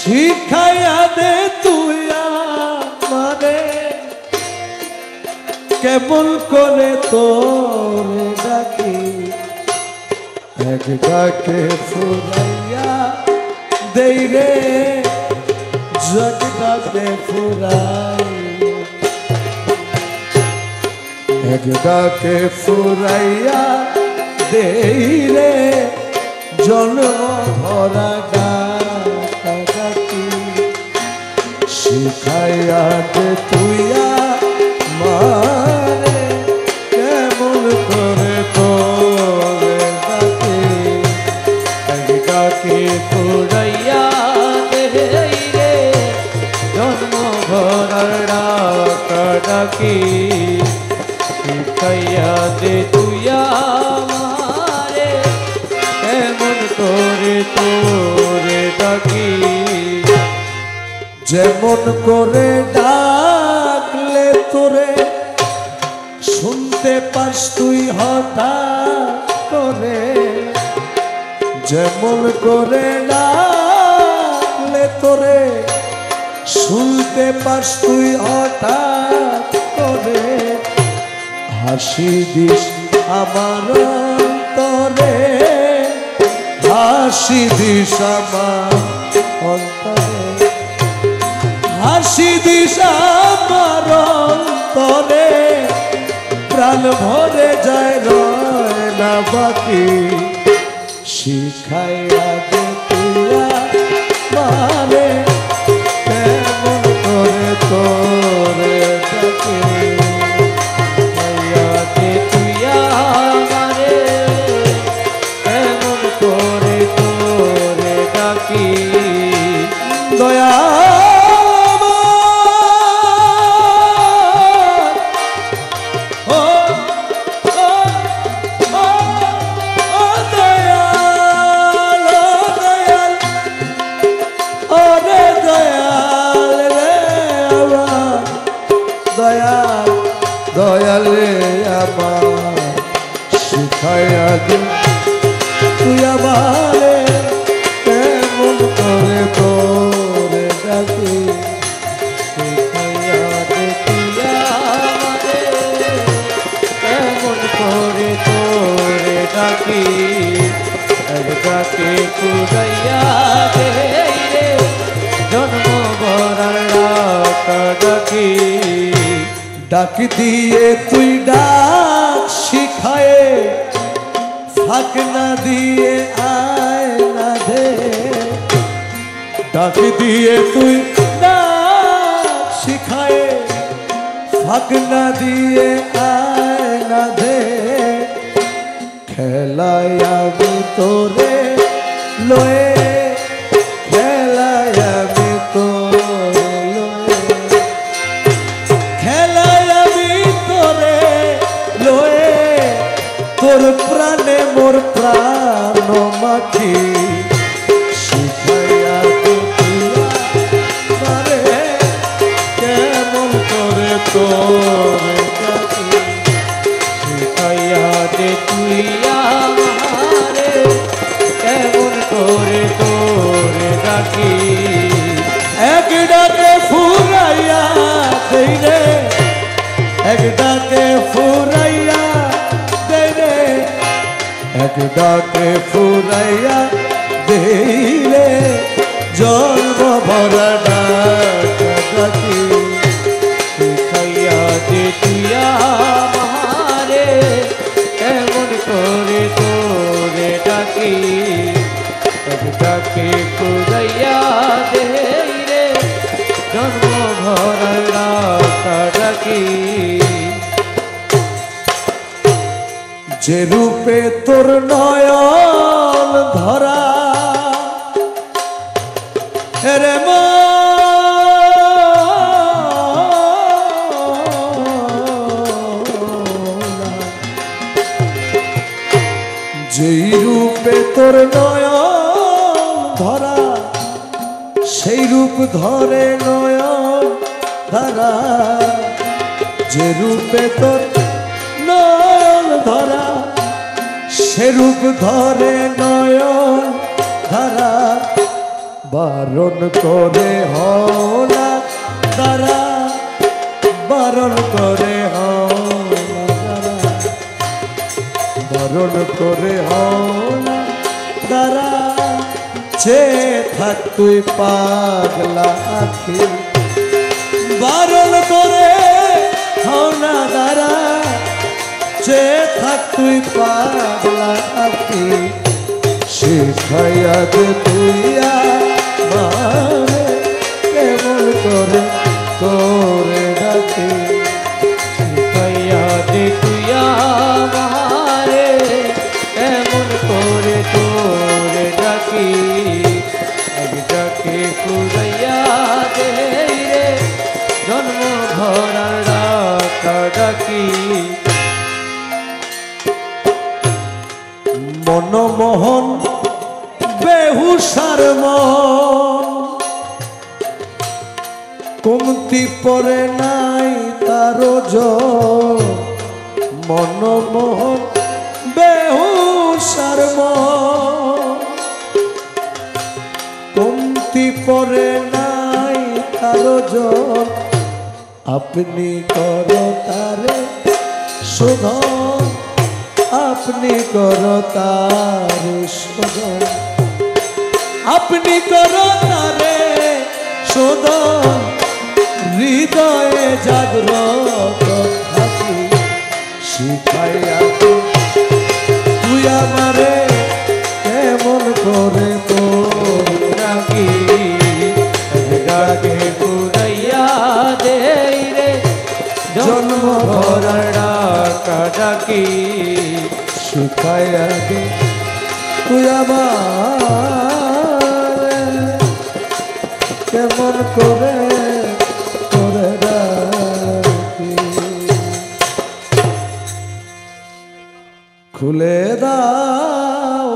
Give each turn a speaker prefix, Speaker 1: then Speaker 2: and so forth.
Speaker 1: শিখাইয়া দে তুই আমারে কেমন করে তোরে ডাকি এক ডাকে ফুরাইয়া দেই রে জগ ডাকে ফুরাই এক ডাকে ফুরাইয়া দেই রে জন্ম ভরা ডাকি শিখাইয়া দে তুই আমারে কেমন করে তোরে ডাকি এক ডাকে ফুরাইয়া দেই রে জন্ম ভরা ডাকি শিখাইয়া দে তুই আমারে কেমন করে তোরে ডাকি যেমন করে ডাকলে তোরে শুনতে পাস তুই হঠাৎ করে যেমন করে ডাকলে তোরে শুনতে পাস তুই হঠাৎ করে হাসি দিস আমার অন্তরে হাসি দিস আমার অন্তরে হাসি দিস আমার অন্তরে প্রাণ ভরে যায় রয় না বাকি শিখাইয়া দে তুই আমারে কেমন করে তোরে ডাকি শিখাইয়া দে তুই আমারে কেমন করে তোরে ডাকি দয়া দয়াল রে আমার শিখাইয়া দে তুই আমারে কেমন করে তোরে ডাকি শিখাইয়া দে তুই আমারে কেমন করে তোরে ডাকি এক ডাকে ফুরাইয়া দে রে জন্ম ভরার ডাকি ডাক দিয়ে তুই ডাক শিখায়ে ফাঁক না দিয়ে আয় না দে ডাক দিয়ে তুই ডাক শিখায়ে ফাঁক না দিয়ে আয় না দে খেলায় আমি তোরে লয়ে খেলায় আমি তোরে তোর প্রাণে মোর প্রাণ মাখি শিখাইয়া দে তুই আমারে কেমন করে তোরে ডাকি শিখাইয়া দে তুই আমারে কেমন করে তোরে ডাকি এক ডাকে ফুরাইয়া দেই রে এক ডাকে ফুরাইয়া এক ডাকে ফুরাইয়া দেই রে জন্ম ভরা ডাকি শিখাইয়া দে তুই আমারে কেমন করে তোরে ডাকি এক ডাকে ফুরাইয়া দেই রে জন্ম ভরা ডাকি যে রূপে তোর নয়ন ধরা রে যেই রূপে তোর নয়ন ধরা সেই রূপ ধরে নয়ন ধরা যে রূপে তোর নয়ন ধরা সে রূপ ধরে নয়ন ধরা বারণ করে হও না দাঁড়া, বারণ করে হও না দাঁড়া, বারণ করে হও না দাঁড়া, চেয়ে থাক তুই পাগলা আখি, বারণ করে হও না দাঁড়া, চেয়ে থাক তুই পাগলা আখি, শিখাইয়া দে তুই আমারে কেমন করে তোরে ডাকি,
Speaker 2: শিখাইয়া দে তুই আমারে এমন করে তোরে ডাকি, আমি ডাকে ফুরাইয়া দে রে জন্ম ভরার ডাকা ডাকি।
Speaker 1: মনমোহন বেহুসার মন, কমতি পরে নাই তারো জন, মনমোহন বেহুসার মন, কমতি পরে নাই তারো জন, আপনি করো তারে শোধন, আপনি করো তারে শোধন, আপনি করো তারে শোধন, হৃদয়ে জাগ্রত থাকি, শিখাইয়া তুই আমারে কেমন করে তোর
Speaker 2: ডাকি, ডাকে ফুরাইয়া দে রে জন্ম ভরার ডাকা ডাকি,
Speaker 1: শিখাইয়া দে তুই আমারে কেমন করে করে রাখি, খুলে দাও